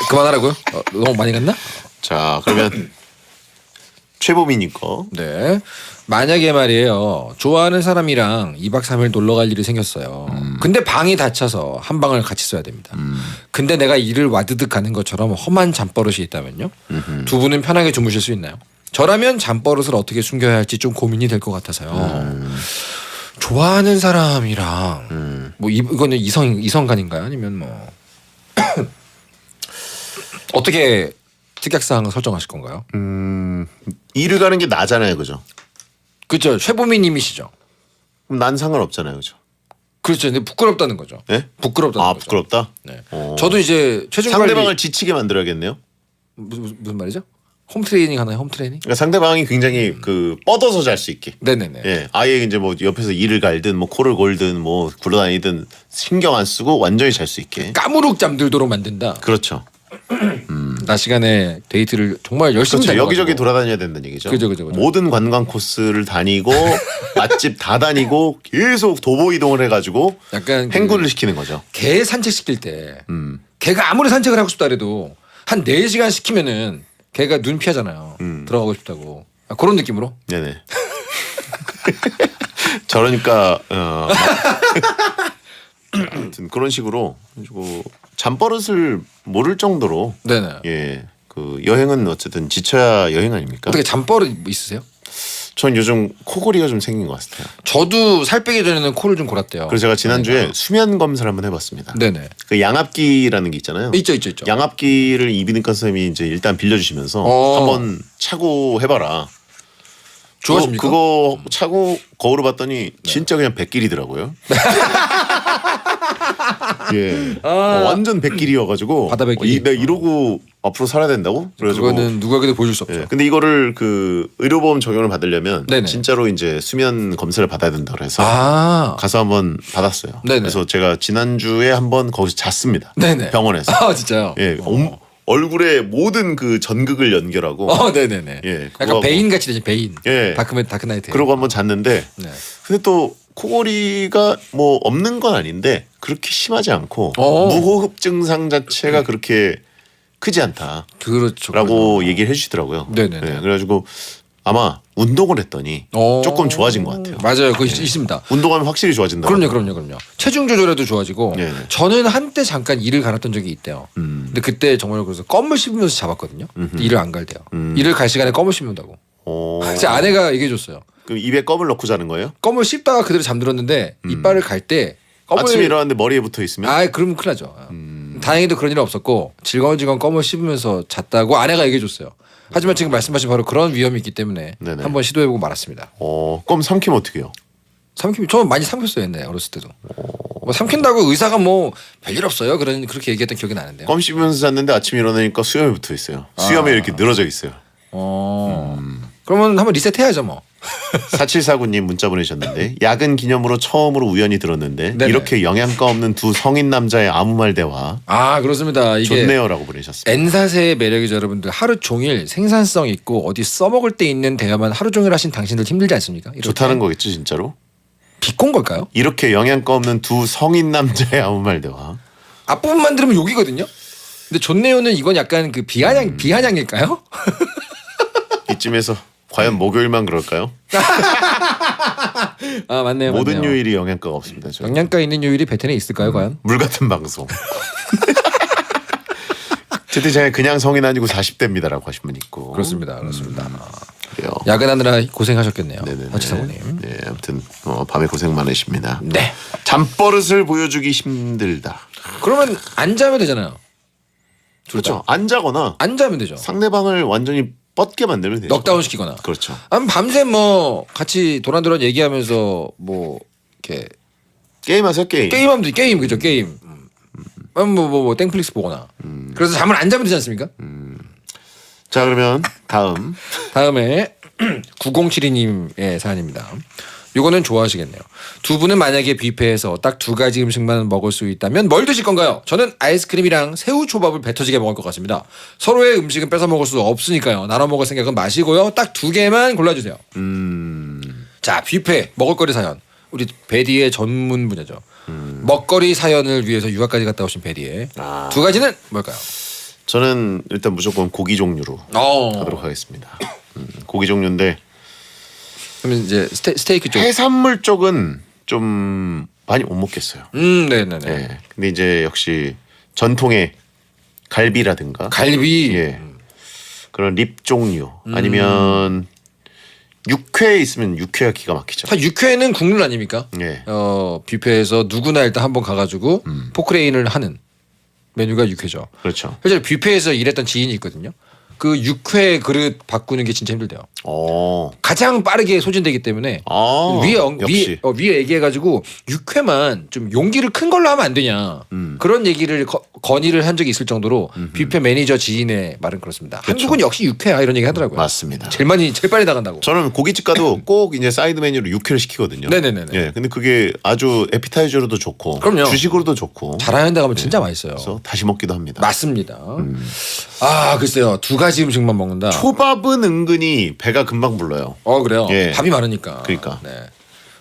그만하라고요? 너무 많이 갔나? 자 그러면 최보민이 거. 네. 만약에 말이에요. 좋아하는 사람이랑 2박 3일 놀러 갈 일이 생겼어요. 근데 방이 닫혀서 한 방을 같이 써야 됩니다. 근데 내가 일을 와드득 가는 것처럼 험한 잠버릇이 있다면요. 두 분은 편하게 주무실 수 있나요? 저라면 잠버릇을 어떻게 숨겨야 할지 좀 고민이 될 것 같아서요. 좋아하는 사람이랑 뭐 이거는 이성간인가요? 아니면 뭐 어떻게 특약사항을 설정하실 건가요? 일을 가는 게 나잖아요, 그죠? 그렇죠. 최보미님이시죠. 그럼 난 상관없잖아요, 그죠? 그렇죠. 근데 부끄럽다는 거죠. 예? 부끄럽다는 아 거죠. 부끄럽다. 네. 어. 저도 이제 체중 상대방을 관리 지치게 만들어야겠네요. 무슨 말이죠? 홈 트레이닝 하나요? 홈 트레이닝? 그러니까 상대방이 굉장히 그 뻗어서 잘 수 있게. 네네네. 예, 아예 이제 뭐 옆에서 이를 갈든 뭐 코를 골든 뭐 굴러다니든 신경 안 쓰고 완전히 잘 수 있게. 까무룩 잠들도록 만든다. 그렇죠. 낮 시간에 데이트를 정말 열심히 그렇죠. 다녀가지고. 여기저기 돌아다녀야 된다는 얘기죠. 그죠. 모든 관광 코스를 다니고 맛집 다 다니고 계속 도보 이동을 해가지고 약간 행군을 시키는 거죠. 개 산책 시킬 때 개가 아무리 산책을 하고 싶다 해도 한 4시간 시키면은 개가 눈 피하잖아요. 들어가고 싶다고. 그런 느낌으로. 네네. 저러니까 아무튼 그런 식으로 가지고 잠버릇을 모를 정도로 네네. 예, 그 여행은 어쨌든 지쳐야 여행 아닙니까? 어떻게 잠버릇 뭐 있으세요? 전 요즘 코골이가 좀 생긴 것 같아요. 저도 살 빼기 전에는 코를 좀 골았대요. 그래서 제가 지난주에 수면 검사를 한번 해봤습니다. 네네. 그 양압기라는 게 있잖아요. 있죠. 양압기를 이비인후과 선생님이 이제 일단 빌려주시면서 한번 차고 해봐라. 좋아집니까? 그거 차고 거울을 봤더니 진짜 그냥 백길이더라고요. 예, 완전 백길이어가지고 바다 백길이. 내가 이러고 앞으로 살아야 된다고? 그래가지고 그거는 누구에게도 보여줄 수 없죠. 예, 근데 이거를 그 의료보험 적용을 받으려면 네네. 진짜로 이제 수면 검사를 받아야 된다 그래서 가서 한번 받았어요. 네네. 그래서 제가 지난주에 한번 거기서 잤습니다. 네네. 병원에서. 아 진짜요? 예, 얼굴에 모든 그 전극을 연결하고 네네네. 예, 약간 그거하고 베인 같이 되죠. 베인. 예. 다크나이트. 그러고 한번 잤는데 네. 근데 또 코골이가 뭐 없는 건 아닌데 그렇게 심하지 않고 어. 무호흡 증상 자체가 그렇게 크지 않다라고 그렇죠. 얘기를 해주시더라고요. 네네네. 네, 그래가지고 아마 운동을 했더니 조금 좋아진 것 같아요. 맞아요. 그거 있습니다. 운동하면 확실히 좋아진다. 그럼요. 체중 조절에도 좋아지고 네네. 저는 한때 잠깐 이를 갈았던 적이 있대요. 근데 그때 정말 그래서 껌을 씹으면서 잡았거든요. 이를 안 갈대요. 이를 갈 시간에 껌을 씹는다고. 제 아내가 얘기해줬어요. 그럼 입에 껌을 넣고 자는 거예요? 껌을 씹다가 그대로 잠들었는데 이빨을 갈 때 껌을 아침에 일어났는데 머리에 붙어 있으면? 그러면 큰일 나죠. 다행히도 그런 일은 없었고 질겅질겅 껌을 씹으면서 잤다고 아내가 얘기해줬어요. 하지만 지금 말씀하신 바로 그런 위험이 있기 때문에 네네. 한번 시도해보고 말았습니다. 껌 삼키면 어떻게 해요? 저는 많이 삼켰어요 옛날에 어렸을 때도. 뭐 삼킨다고 의사가 뭐 별일 없어요 그렇게 얘기했던 기억이 나는데요. 껌 씹으면서 잤는데 아침에 일어나니까 수염이 붙어 있어요. 수염이 이렇게 늘어져 있어요. 그러면 한번 리셋해야죠 뭐. 4749님 문자 보내셨는데 야근 기념으로 처음으로 우연히 들었는데 네네. 이렇게 영양가 없는 두 성인 남자의 아무 말 대화 그렇습니다. 이게 좋네요라고 보내셨습니다. N사세의 매력이죠 여러분들. 하루 종일 생산성 있고 어디 써먹을 때 있는 대화만 하루 종일 하신 당신들 힘들지 않습니까? 이렇게. 좋다는 거겠죠 진짜로? 비꼰 걸까요? 이렇게 영양가 없는 두 성인 남자의 아무 말 대화. 앞부분만 들으면 욕이거든요. 근데 좋네요는 이건 약간 그 비아냥일까요? 이쯤에서 과연 목요일만 그럴까요? 맞네요. 모든 맞네요. 요일이 영양가가 없습니다. 저는. 영양가 있는 요일이 베텐에 있을까요 과연? 물 같은 방송. 채팅창에 그냥 성인 아니고 40대입니다라고 하신 분 있고. 그렇습니다. 그래요. 야근하느라 고생하셨겠네요. 네네네. 박지성님. 네, 아무튼 밤에 고생 많으십니다. 네. 잠버릇을 보여주기 힘들다. 그러면 안 자면 되잖아요. 그렇죠. 안 자거나 안 자면 되죠. 상대방을 완전히 뻗게 만들면 되죠. 넉다운 시키거나. 그렇죠. 밤새 뭐 같이 도란도란 얘기하면서 뭐 이렇게 게임하세요 게임. 게임하면 돼. 게임 그죠 게임. 뭐 땡플릭스 보거나. 그래서 잠을 안 자면 되지 않습니까? 자 그러면 다음에 9072님의 사연입니다. 요거는 좋아하시겠네요. 두 분은 만약에 뷔페에서 딱 두 가지 음식만 먹을 수 있다면 뭘 드실 건가요? 저는 아이스크림이랑 새우초밥을 배 터지게 먹을 것 같습니다. 서로의 음식은 뺏어 먹을 수 없으니까요. 나눠 먹을 생각은 마시고요. 딱 두 개만 골라주세요. 자 뷔페 먹을거리 사연. 우리 베디의 전문 분야죠. 먹거리 사연을 위해서 유학까지 갔다 오신 베디의 두 가지는 뭘까요? 저는 일단 무조건 고기 종류로 가도록 하겠습니다. 고기 종류인데 그러면 이제 스테이크 쪽. 해산물 쪽은 좀 많이 못 먹겠어요. 네네네. 네. 근데 이제 역시 전통의 갈비라든가 갈비. 예. 그런 립 종류 아니면 육회 있으면 육회가 기가 막히죠. 사 육회는 국룰 아닙니까? 예. 뷔페에서 누구나 일단 한번 가가지고 포크레인을 하는 메뉴가 육회죠. 그렇죠. 실제로 뷔페에서 일했던 지인이 있거든요. 그 육회 그릇 바꾸는 게 진짜 힘들대요. 가장 빠르게 소진되기 때문에 위에 얘기해가지고 육회만 좀 용기를 큰 걸로 하면 안 되냐 그런 얘기를 건의를 한 적이 있을 정도로 뷔페 매니저 지인의 말은 그렇습니다. 그렇죠. 한국은 역시 육회야 이런 얘기 하더라고요. 맞습니다. 제일 빨리 나간다고. 저는 고깃집 가도 꼭 이제 사이드 메뉴로 육회를 시키거든요. 네네네. 예, 근데 그게 아주 에피타이저로도 좋고, 그럼요. 주식으로도 좋고, 잘하는 데 가면 진짜 맛있어요. 그래서 다시 먹기도 합니다. 맞습니다. 글쎄요. 두 가지 음식만 먹는다. 초밥은 은근히 배가 금방 불러요. 그래요. 예. 밥이 많으니까. 그러니까. 네.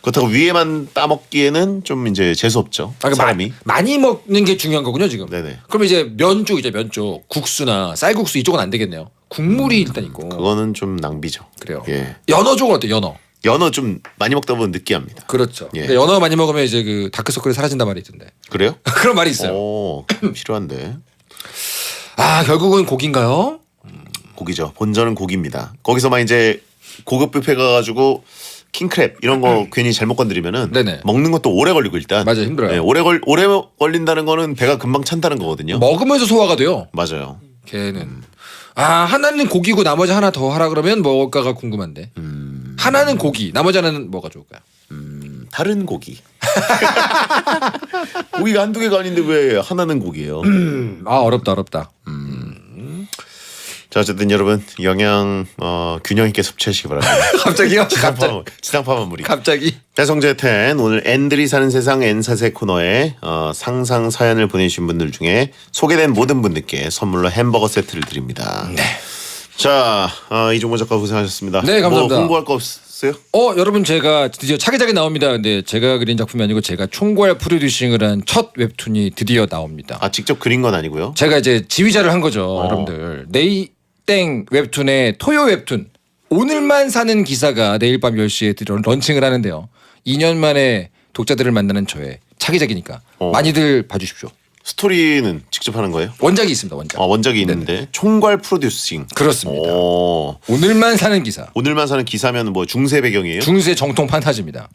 그렇다고 위에만 따먹기에는 좀 이제 재수 없죠. 사람이. 많이 먹는 게 중요한 거군요 지금. 네네. 그럼 이제 면 쪽 국수나 쌀국수 이쪽은 안 되겠네요. 국물이 일단 있고. 그거는 좀 낭비죠. 그래요. 예. 연어 쪽은 어때? 연어. 연어 좀 많이 먹다 보면 느끼합니다. 그렇죠. 예. 근데 연어 많이 먹으면 이제 그 다크서클이 사라진단 말이 있던데. 그래요? 그런 말이 있어요. 필요한데. 결국은 고기인가요? 고기죠. 본전은 고기입니다. 거기서만 이제 고급 뷔페 가가지고 킹크랩 이런 거 괜히 잘못 건드리면은 네네. 먹는 것도 오래 걸리고 일단. 맞아요. 힘들어요. 네, 오래 걸린다는 거는 배가 금방 찬다는 거거든요. 먹으면서 소화가 돼요. 맞아요. 걔는. 하나는 고기고 나머지 하나 더 하라 그러면 뭘까가 궁금한데. 하나는 고기, 나머지 하나는 뭐가 좋을까요? 다른 고기. 고기가 한두 개가 아닌데 왜 하나는 고기예요? 어렵다. 자 어쨌든 여러분 영양 균형 있게 섭취하시기 바랍니다. 갑자기요? 지상파 마무리. 갑자기. 배성재 10 오늘 N들이 사는 세상 N사세 코너에 상상 사연을 보내주신 분들 중에 소개된 모든 분들께 선물로 햄버거 세트를 드립니다. 네. 자, 이종모 작가 고생하셨습니다. 네, 감사합니다. 뭐 홍보할 거 없어요? 여러분 제가 드디어 차기작이 나옵니다. 근데 제가 그린 작품이 아니고 제가 총괄 프로듀싱을 한 첫 웹툰이 드디어 나옵니다. 아, 직접 그린 건 아니고요. 제가 이제 지휘자를 한 거죠, 여러분들. 네이땡 웹툰의 토요 웹툰 오늘만 사는 기사가 내일 밤 10시에 런칭을 하는데요. 2년 만에 독자들을 만나는 저의 차기작이니까 많이들 봐주십시오. 스토리는 직접 하는 거예요? 원작이 있습니다. 원작. 원작이 있는데 총괄 프로듀싱. 그렇습니다. 오. 오늘만 사는 기사. 오늘만 사는 기사면 뭐 중세 배경이에요? 중세 정통 판타지입니다.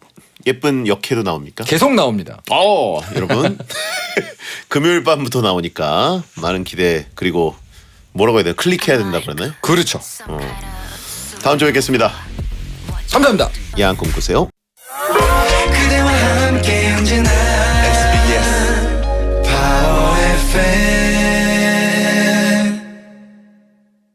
예쁜 역해도 나옵니까? 계속 나옵니다. 여러분 금요일 밤부터 나오니까 많은 기대 그리고 뭐라고 해야 돼요? 클릭해야 된다 그러나요? 그렇죠. 다음 주에 뵙겠습니다. 감사합니다. 야한 꿈 꾸세요.